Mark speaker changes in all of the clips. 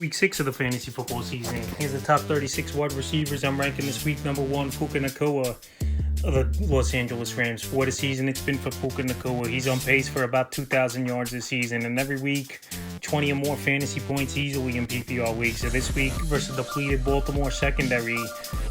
Speaker 1: Week 6 of the fantasy football season. Here's the top 36 wide receivers. I'm ranking this week number 1, Puka Nacua of the Los Angeles Rams. For the season it's been for Puka Nacua. He's on pace for about 2,000 yards this season, and every week 20 or more fantasy points easily in PPR leagues. So this week versus depleted Baltimore secondary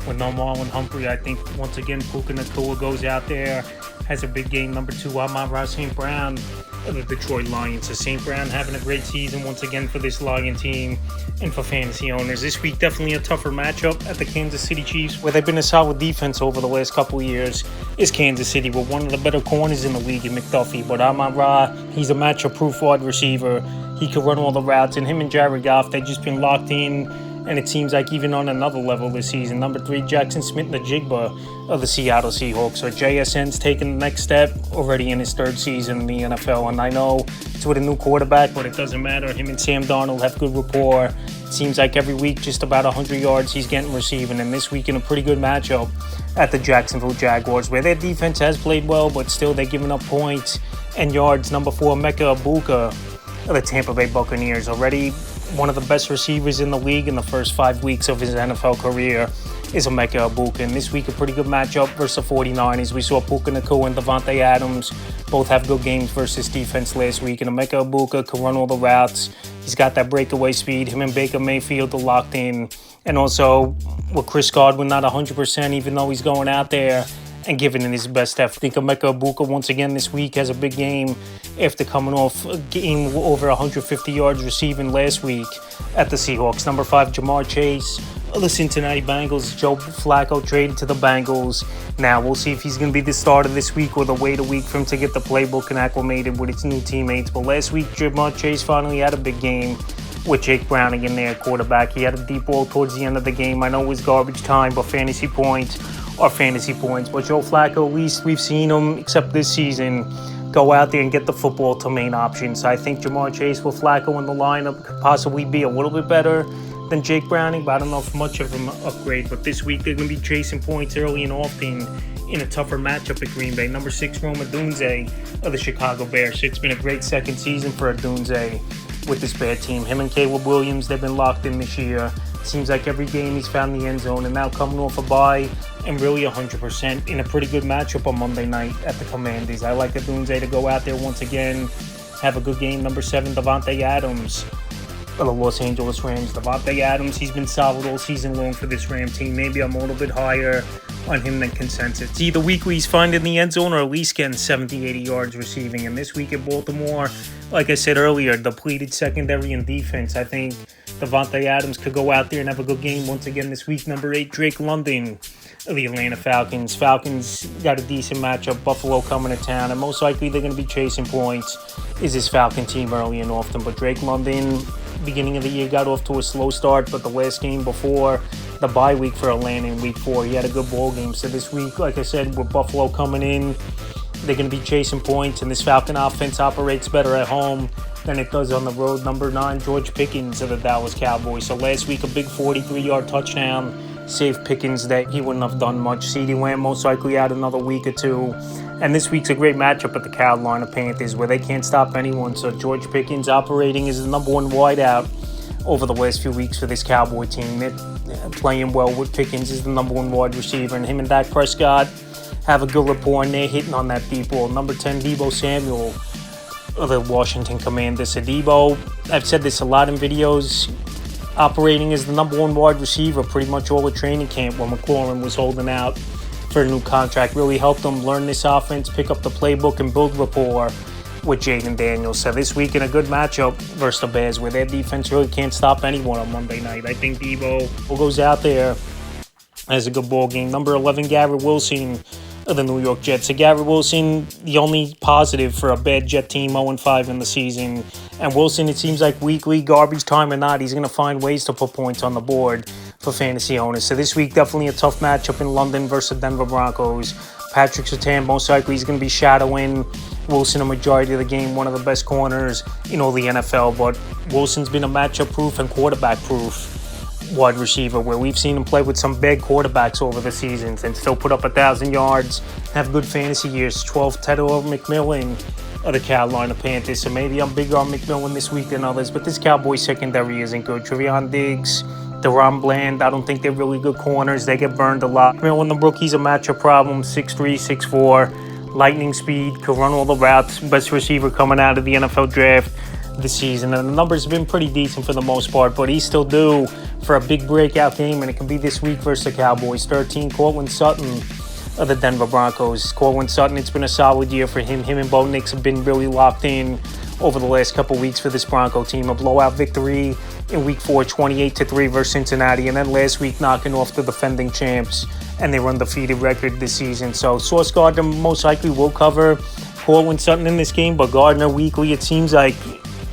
Speaker 1: with no Marlon Humphrey, I think once again Puka Nacua goes out there, has a big game. Number 2, Amon-Ra St. Brown of the Detroit Lions. So St. Brown having a great season once again for this Lion team and for fantasy owners. This week definitely a tougher matchup at the Kansas City Chiefs, where they've been a solid defense over the last couple of years, is Kansas City with one of the better corners in the league in McDuffie. But Amon-Ra, he's a matchup-proof wide receiver. He can run all the routes, and him and Jared Goff, they've just been locked in, and it seems like even on another level this season. Number 3, Jackson Smith-Njigba of the Seattle Seahawks. So JSN's taking the next step already in his 3rd season in the NFL. And I know it's with a new quarterback, but it doesn't matter. Him and Sam Darnold have good rapport. It seems like every week just about 100 yards he's getting receiving. And this week in a pretty good matchup at the Jacksonville Jaguars, where their defense has played well, but still they're giving up points and yards. Number 4, Emeka Egbuka of the Tampa Bay Buccaneers. Already one of the best receivers in the league in the first 5 weeks of his NFL career is Emeka Egbuka. And this week, a pretty good matchup versus the 49ers. We saw Puka Nacua and Davante Adams both have good games versus defense last week. And Emeka Egbuka can run all the routes. He's got that breakaway speed. Him and Baker Mayfield are locked in. And also, with Chris Godwin not 100%, even though he's going out there and giving it his best effort. I think Emeka Egbuka once again this week has a big game after coming off a game over 150 yards receiving last week at the Seahawks. Number 5, Jamar Chase of the Cincinnati Bengals. Joe Flacco traded to the Bengals. Now we'll see if he's going to be the starter this week or the wait a week for him to get the playbook and acclimated with his new teammates. But last week, Jamar Chase finally had a big game with Jake Browning in there, quarterback. He had a deep ball towards the end of the game. I know it was garbage time, but fantasy points are fantasy points. But Joe Flacco, at least we've seen him, except this season, go out there and get the football to main options. I think Jamar Chase with Flacco in the lineup could possibly be a little bit better than Jake Browning, but I don't know if much of an upgrade. But this week they're going to be chasing points early and often in a tougher matchup at Green Bay. Number 6, Rome Odunze of the Chicago Bears. It's been a great second season for Odunze with this bad team. Him and Caleb Williams, they've been locked in this year. Seems like every game he's found the end zone, and now coming off a bye and really 100% in a pretty good matchup on Monday night at the Commanders. I like Odunze to go out there once again, have a good game. Number 7, Davante Adams of the Los Angeles Rams. Davante Adams, he's been solid all season long for this Ram team. Maybe I'm a little bit higher on him than consensus. It's either weekly he's finding the end zone or at least getting 70, 80 yards receiving. And this week at Baltimore, like I said earlier, depleted secondary and defense. I think Davante Adams could go out there and have a good game once again this week. Number 8, Drake London of the Atlanta Falcons. Falcons got a decent matchup. Buffalo coming to town, and most likely they're going to be chasing points. Is this Falcon team early and often? But Drake London, beginning of the year, got off to a slow start, but the last game before the bye week for Atlanta in week 4, he had a good ball game. So this week, like I said, with Buffalo coming in, they're going to be chasing points, and this Falcon offense operates better at home than it does on the road. Number 9, George Pickens of the Dallas Cowboys. So last week, a big 43-yard touchdown saved Pickens that he wouldn't have done much. CeeDee Lamb most likely out another week or two. And this week's a great matchup at the Carolina Panthers, where they can't stop anyone. So George Pickens operating as the number 1 wideout over the last few weeks for this Cowboy team. They're playing well with Pickens as the number 1 wide receiver, and him and Dak Prescott have a good rapport, and they're hitting on that deep ball. Number 10, Deebo Samuel of the Washington Commanders. So Deebo, I've said this a lot in videos, operating as the number 1 wide receiver pretty much all the training camp when McLaurin was holding out for a new contract. Really helped him learn this offense, pick up the playbook, and build rapport with Jaden Daniels. So this week in a good matchup versus the Bears, where their defense really can't stop anyone on Monday night. I think Deebo goes out there, has a good ball game. Number 11, Garrett Wilson of the New York Jets. So Garrett Wilson, the only positive for a bad Jet team, 0-5 in the season. And Wilson, it seems like weekly, garbage time or not, he's going to find ways to put points on the board for fantasy owners. So this week, definitely a tough matchup in London versus the Denver Broncos. Patrick Surtain, most likely he's going to be shadowing Wilson a majority of the game, one of the best corners in all the NFL. But Wilson's been a matchup-proof and quarterback-proof wide receiver, where we've seen him play with some big quarterbacks over the seasons and still put up 1,000 yards, have good fantasy years. 12, Tedor McMillan of the Carolina Panthers. So maybe I'm bigger on McMillan this week than others, but this Cowboys secondary isn't good. Trevion Diggs, Deron Bland, I don't think they're really good corners. They get burned a lot. McMillan, the rookie's a matchup problem, 6'3", 6'4", lightning speed, could run all the routes, best receiver coming out of the NFL draft this season, and the numbers have been pretty decent for the most part, but he's still due for a big breakout game, and it could be this week versus the Cowboys. 13, Cortland Sutton of the Denver Broncos. Cortland Sutton, it's been a solid year for him. Him and Bo Nix have been really locked in over the last couple weeks for this Bronco team. A blowout victory in Week 4, 28-3 versus Cincinnati, and then last week knocking off the defending champs and their undefeated record this season. So Sauce Gardner most likely will cover Cortland Sutton in this game, but Gardner weekly, it seems like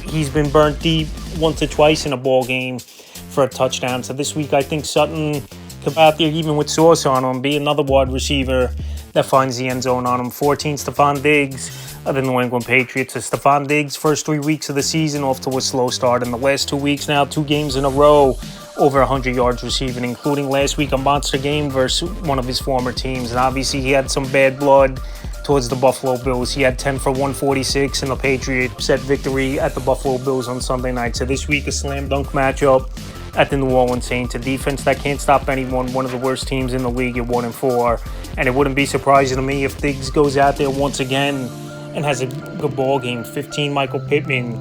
Speaker 1: he's been burnt deep once or twice in a ball game for a touchdown. So this week, I think Sutton could be out there even with Sauce on him, be another wide receiver that finds the end zone on him. 14, Stephon Diggs of the New England Patriots. So Stephon Diggs, first 3 weeks of the season, off to a slow start. In the last 2 weeks now, 2 games in a row, over 100 yards receiving, including last week a monster game versus one of his former teams. And obviously, he had some bad blood towards the Buffalo Bills. He had 10 for 146 in the Patriot set victory at the Buffalo Bills on Sunday night. So this week, a slam dunk matchup at the New Orleans Saints, a defense that can't stop anyone, one of the worst teams in the league at 1-4. And it wouldn't be surprising to me if Diggs goes out there once again and has a good ball game. 15, Michael Pittman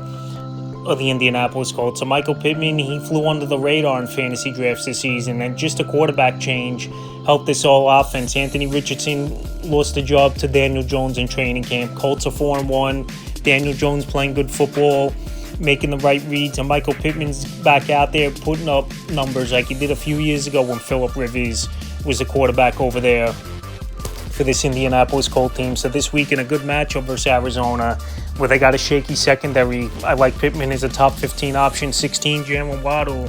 Speaker 1: of the Indianapolis Colts. So Michael Pittman, he flew under the radar in fantasy drafts this season, and just a quarterback change helped this whole offense. Anthony Richardson lost the job to Daniel Jones in training camp. Colts are 4-1. Daniel Jones playing good football, making the right reads, and Michael Pittman's back out there putting up numbers like he did a few years ago when Phillip Rivers was the quarterback over there for this Indianapolis Colts team. So this week in a good matchup versus Arizona, where they got a shaky secondary, I like Pittman as a top 15 option. 16, Jalen Waddle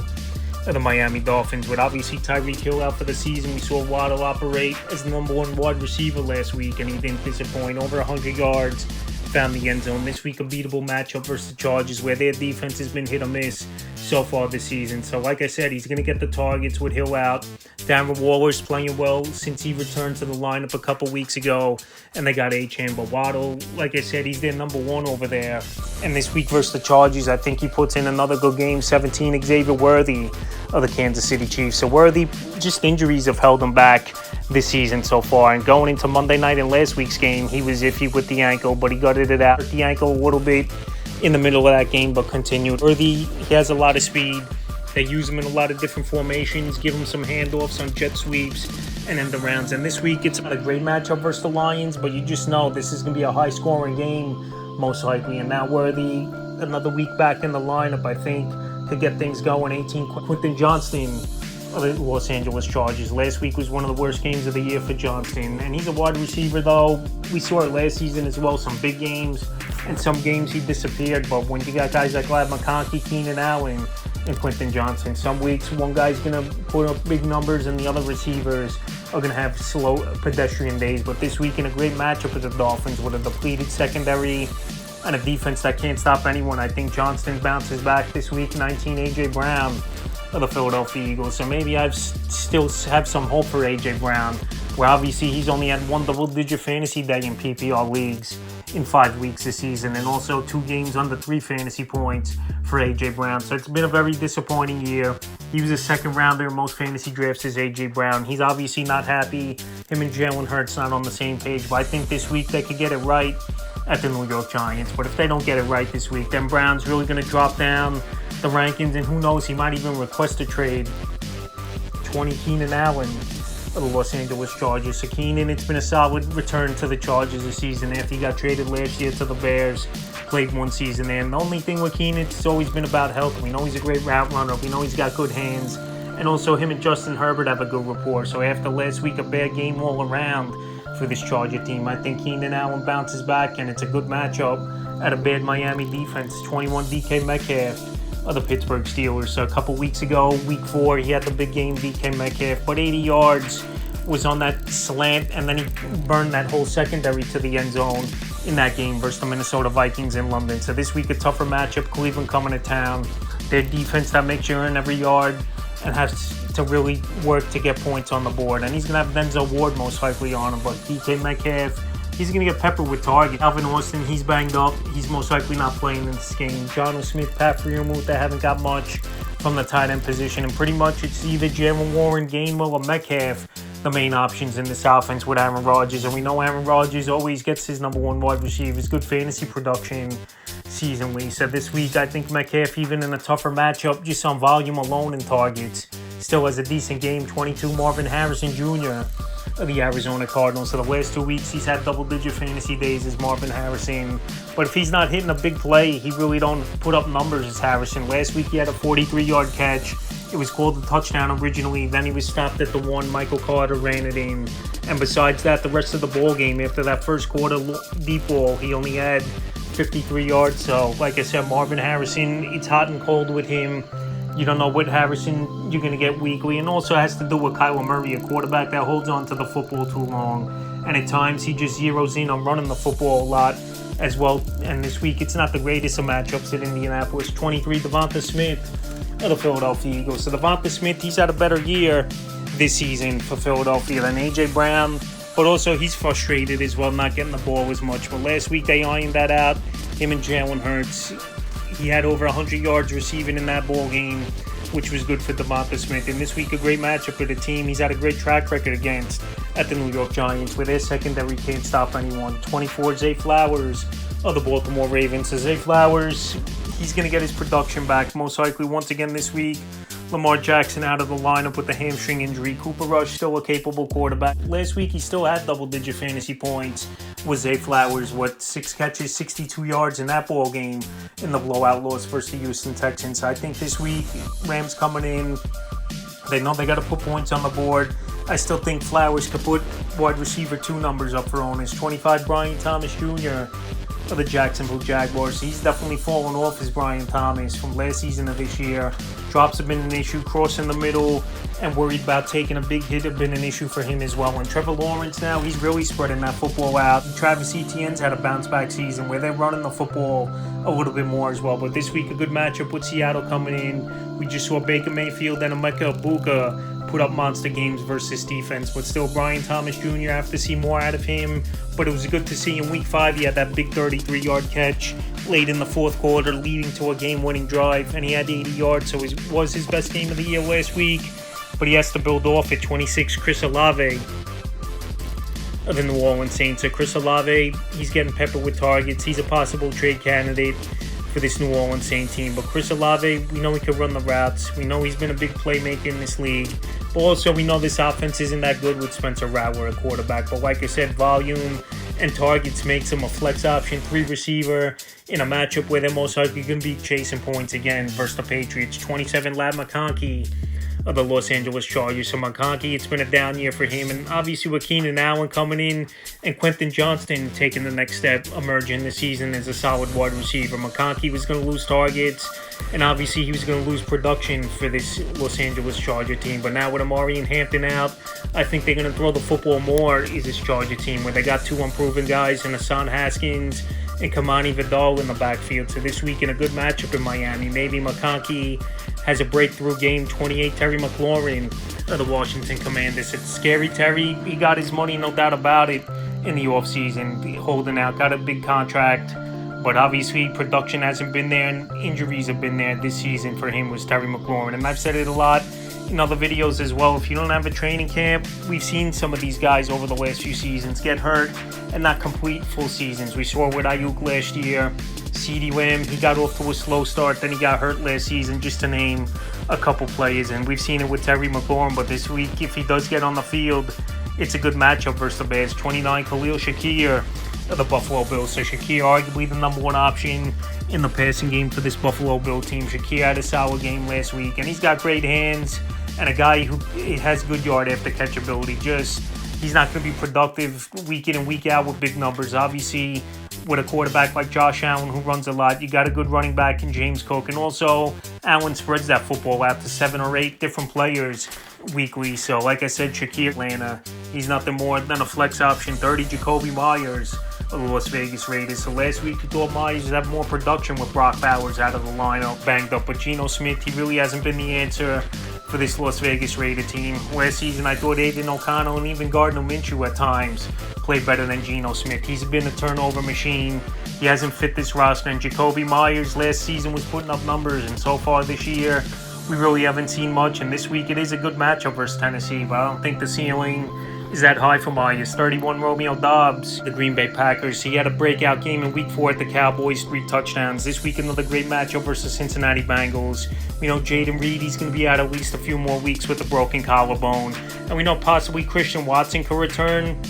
Speaker 1: of the Miami Dolphins. With obviously Tyreek Hill out for the season, we saw Waddle operate as the number 1 wide receiver last week, and he didn't disappoint. Over 100 yards, found the end zone. This week, a beatable matchup versus the Chargers, where their defense has been hit or miss so far this season. So like I said, he's going to get the targets with Hill out. Darren Waller's playing well since he returned to the lineup a couple weeks ago, and they got Achane. But Waddle, like I said, he's their number 1 over there. And this week versus the Chargers, I think he puts in another good game. 17, Xavier Worthy of the Kansas City Chiefs. So Worthy, just injuries have held him back this season so far. And going into Monday night in last week's game, he was iffy with the ankle, but he gutted it out. The ankle a little bit in the middle of that game, but continued. Worthy, he has a lot of speed. They use him in a lot of different formations, give him some handoffs on jet sweeps and end arounds. And this week, it's not a great matchup versus the Lions, but you just know this is going to be a high-scoring game, most likely. And now Worthy, another week back in the lineup, I think, could get things going. 18, Quentin Johnston of the Los Angeles Chargers. Last week was one of the worst games of the year for Johnston, and he's a wide receiver, though. We saw it last season as well, some big games, and some games he disappeared. But when you got guys like Ladd McConkey, Keenan Allen, and Quentin Johnston, some weeks one guy's going to put up big numbers and the other receivers are going to have slow pedestrian days. But this week in a great matchup with the Dolphins, with a depleted secondary and a defense that can't stop anyone, I think Johnston bounces back this week. 19, A.J. Brown of the Philadelphia Eagles. So maybe I still have some hope for A.J. Brown, where obviously he's only had 1 double-digit fantasy day in PPR leagues in 5 weeks this season, and also 2 games under 3 fantasy points for A.J. Brown. So it's been a very disappointing year. He was a second rounder in most fantasy drafts as A.J. Brown. He's obviously not happy. Him and Jalen Hurts not on the same page, but I think this week they could get it right at the New York Giants. But if they don't get it right this week, then Brown's really going to drop down the rankings, and who knows, he might even request a trade. 20, Keenan Allen of the Los Angeles Chargers. So Keenan, it's been a solid return to the Chargers this season after he got traded last year to the Bears. Played 1 season there. And the only thing with Keenan, it's always been about health. We know he's a great route runner. We know he's got good hands. And also him and Justin Herbert have a good rapport. So after last week, a bad game all around for this Charger team, I think Keenan Allen bounces back, and it's a good matchup at a bad Miami defense. 21, DK Metcalf of the Pittsburgh Steelers. So a couple weeks ago, week 4, he had the big game, DK Metcalf, but 80 yards was on that slant, and then he burned that whole secondary to the end zone in that game versus the Minnesota Vikings in London. So this week, a tougher matchup, Cleveland coming to town. Their defense that makes you earn every yard and has to really work to get points on the board. And he's going to have Denzel Ward most likely on him, but DK Metcalf he's going to get peppered with target. Alvin Austin, he's banged up. He's most likely not playing in this game. Jonnu Smith, Pat Freiermuth, they haven't got much from the tight end position. And pretty much it's either Jalen Warren, Gainwell, or Metcalf, the main options in this offense with Aaron Rodgers. And we know Aaron Rodgers always gets his number one wide receivers, good fantasy production seasonally. So this week, I think Metcalf, even in a tougher matchup, just on volume alone and targets, still has a decent game. 22, Marvin Harrison Jr. of the Arizona Cardinals. So the last 2 weeks, he's had double-digit fantasy days as Marvin Harrison. But if he's not hitting a big play, he really don't put up numbers as Harrison. Last week, he had a 43-yard catch. It was called a touchdown originally. Then he was stopped at the 1. Michael Carter ran it in. And besides that, the rest of the ball game, after that first quarter deep ball, he only had 53 yards. So, like I said, Marvin Harrison, it's hot and cold with him. You don't know what Harrison you're going to get weekly. And also has to do with Kyler Murray, a quarterback that holds on to the football too long. And at times, he just zeroes in on running the football a lot as well. And this week, it's not the greatest of matchups in Indianapolis. 23, Devonta Smith of the Philadelphia Eagles. So Devonta Smith, he's had a better year this season for Philadelphia than A.J. Brown. But also, he's frustrated as well, not getting the ball as much. But last week, they ironed that out. Him and Jalen Hurts. He had over 100 yards receiving in that ball game, which was good for Devonta Smith. And this week, a great matchup for the team. He's had a great track record against at the New York Giants, where their secondary can't stop anyone. 24, Zay Flowers of the Baltimore Ravens. So Zay Flowers, he's going to get his production back most likely once again this week. Lamar Jackson out of the lineup with the hamstring injury. Cooper Rush still a capable quarterback. Last week he still had double-digit fantasy points with Zay Flowers. 6 catches, 62 yards in that ball game in the blowout loss versus the Houston Texans. I think this week Rams coming in, they know they got to put points on the board. I still think Flowers could put wide receiver 2 numbers up for owners. 25, Brian Thomas Jr. of the Jacksonville Jaguars. He's definitely fallen off as Brian Thomas from last season to this year. Drops have been an issue. Crossing the middle and worried about taking a big hit have been an issue for him as well. And Trevor Lawrence now, he's really spreading that football out. Travis Etienne's had a bounce-back season where they're running the football a little bit more as well. But this week, a good matchup with Seattle coming in. We just saw Baker Mayfield and Emeka Egbuka put up monster games versus defense. But still, Brian Thomas Jr., I have to see more out of him. But it was good to see in Week 5 he had that big 33-yard catch late in the fourth quarter, leading to a game-winning drive, and he had 80 yards, so it was his best game of the year last week. But he has to build off at 26, Chris Olave of the New Orleans Saints. So Chris Olave, he's getting peppered with targets. He's a possible trade candidate for this New Orleans Saints team. But Chris Olave, we know he can run the routes. We know he's been a big playmaker in this league. But also, we know this offense isn't that good with Spencer Rattler, a quarterback. But like I said, volume and targets makes him a flex option 3 receiver in a matchup where they're most likely going to be chasing points again versus the Patriots. 27, Ladd McConkey of the Los Angeles Chargers. So McConkey, it's been a down year for him. And obviously with Keenan Allen coming in and Quentin Johnston taking the next step, emerging this season as a solid wide receiver. McConkey was going to lose targets, and obviously he was going to lose production for this Los Angeles Charger team. But now with Amari and Hampton out, I think they're going to throw the football more is this Charger team, where they got 2 unproven guys in Hassan Haskins and Kamani Vidal in the backfield. So this week in a good matchup in Miami, maybe McConkey has a breakthrough game. 28, Terry McLaurin of the Washington Commanders. It's scary Terry. He got his money, no doubt about it, in the offseason, holding out, got a big contract. But obviously production hasn't been there, and injuries have been there this season for him, was Terry McLaurin. And I've said it a lot in other videos as well. If you don't have a training camp, we've seen some of these guys over the last few seasons get hurt and not complete full seasons. We saw with Ayuk last year. CeeDee Lamb, he got off to a slow start, then he got hurt last season, just to name a couple players. And we've seen it with Terry McLaurin, but this week, if he does get on the field, it's a good matchup versus the Bears. 29, Khalil Shakir of the Buffalo Bills. So Shakir, arguably the number 1 option in the passing game for this Buffalo Bill team. Shakir had a solid game last week, and he's got great hands and a guy who has good yard after catch ability. Just, he's not going to be productive week in and week out with big numbers. Obviously, with a quarterback like Josh Allen who runs a lot, you got a good running back in James Cook. And also, Allen spreads that football out to 7 or 8 different players weekly. So, like I said, Shakir, Atlanta, he's nothing more than a flex option. 30, Jacoby Myers of the Las Vegas Raiders. So last week, you thought Myers would have more production with Brock Bowers out of the lineup, banged up. But Geno Smith, he really hasn't been the answer for this Las Vegas Raider team. Last season, I thought Aiden O'Connell and even Gardner Minshew at times played better than Geno Smith. He's been a turnover machine. He hasn't fit this roster. And Jacoby Myers last season was putting up numbers, and so far this year, we really haven't seen much. And this week, it is a good matchup versus Tennessee, but I don't think the ceiling is that high for Myers. 31 Romeo Doubs, the Green Bay Packers. He had a breakout game in Week 4 at the Cowboys, 3 touchdowns. This week, another great matchup versus Cincinnati Bengals. We know Jaden Reed, he's going to be out at least a few more weeks with a broken collarbone. And we know possibly Christian Watson could return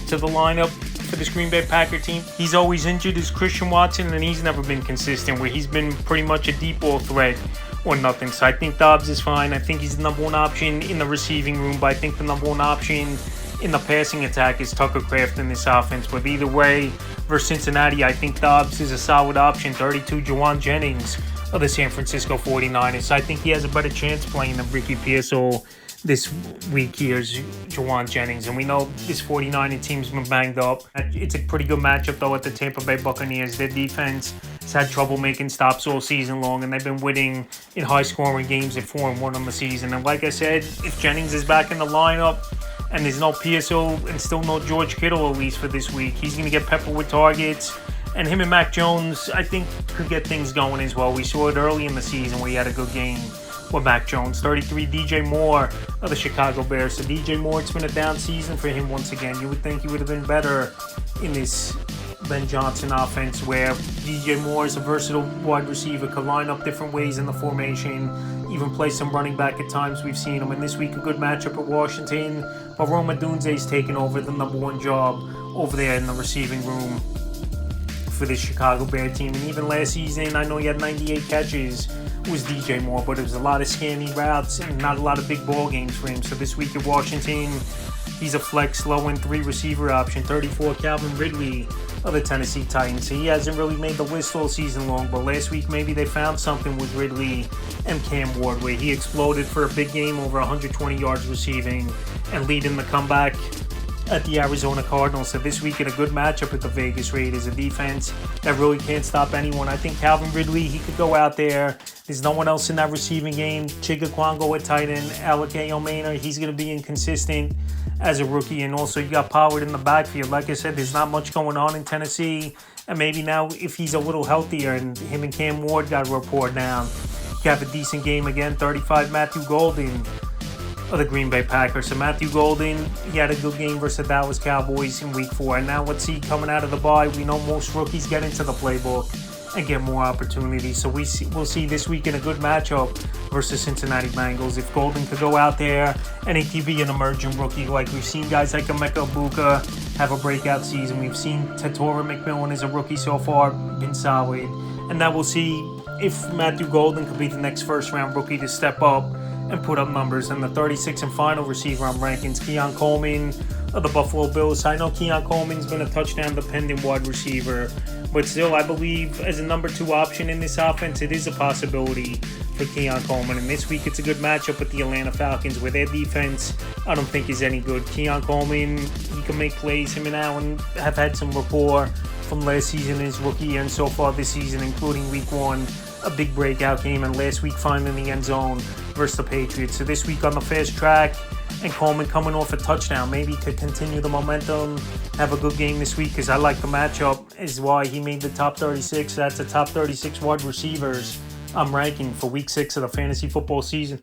Speaker 1: to the lineup for this Green Bay Packer team. He's always injured as Christian Watson, and he's never been consistent, where he's been pretty much a deep ball threat or nothing. So I think Dobbs is fine. I think he's the number one option in the receiving room, but I think the number one option in the passing attack is Tucker Kraft in this offense. But either way, versus Cincinnati, I think Dobbs is a solid option. 32, Juwan Jennings of the San Francisco 49ers. So I think he has a better chance playing than Ricky Pearsall this week. Here's Juwan Jennings, and we know this 49er team's been banged up. It's a pretty good matchup, though, at the Tampa Bay Buccaneers. Their defense has had trouble making stops all season long, and they've been winning in high-scoring games at 4-1 on the season. And like I said, if Jennings is back in the lineup and there's no Pearsall and still no George Kittle, at least for this week, he's going to get peppered with targets. And him and Mac Jones, I think, could get things going as well. We saw it early in the season where he had a good game with Mac Jones. 33, DJ Moore of the Chicago Bears. So DJ Moore, it's been a down season for him once again. You would think he would have been better in this Ben Johnson offense, where DJ Moore is a versatile wide receiver, could line up different ways in the formation, even play some running back at times. We've seen him. And this week, a good matchup at Washington. But Rome Odunze's taken over the number one job over there in the receiving room for this Chicago Bear team. And even last season, I know he had 98 catches, was DJ Moore, but it was a lot of scammy routes and not a lot of big ball games for him. So this week at Washington, he's a flex low-end 3 receiver option. 34, Calvin Ridley of the Tennessee Titans. So he hasn't really made the list all season long, but last week maybe they found something with Ridley and Cam Ward, where he exploded for a big game, over 120 yards receiving and leading the comeback at the Arizona Cardinals. So this week in a good matchup with the Vegas Raiders, a defense that really can't stop anyone. I think Calvin Ridley, he could go out there. There's no one else in that receiving game. Chigga Kwango at tight end, Alec Ayomena, he's going to be inconsistent as a rookie. And also you got Pollard in the backfield. Like I said, there's not much going on in Tennessee. And maybe now if he's a little healthier and him and Cam Ward got a report down, he have a decent game again. 35, Matthew Golden of the Green Bay Packers. So Matthew Golden, he had a good game versus the Dallas Cowboys in Week 4. And now let's see, coming out of the bye, we know most rookies get into the playbook and get more opportunities. So we'll see this week in a good matchup versus Cincinnati Bengals. If Golden could go out there and he could be an emerging rookie, like we've seen guys like Emeka Egbuka have a breakout season. We've seen Tatora McMillan as a rookie so far, been solid. And now we'll see if Matthew Golden could be the next first-round rookie to step up and put up numbers. And the 36th and final receiver on rankings, Keon Coleman of the Buffalo Bills. I know Keon Coleman's been a touchdown-dependent wide receiver, but still, I believe as a number 2 option in this offense, it is a possibility for Keon Coleman. And this week, it's a good matchup with the Atlanta Falcons, where their defense, I don't think, is any good. Keon Coleman, he can make plays. Him and Allen have had some rapport from last season, his rookie year, and so far this season, including Week 1, a big breakout game, and last week finding the end zone versus the Patriots. So this week on the fast track, and Coleman coming off a touchdown, maybe could continue the momentum, have a good game this week, because I like the matchup, is why he made the top 36. That's the top 36 wide receivers I'm ranking for Week 6 of the fantasy football season.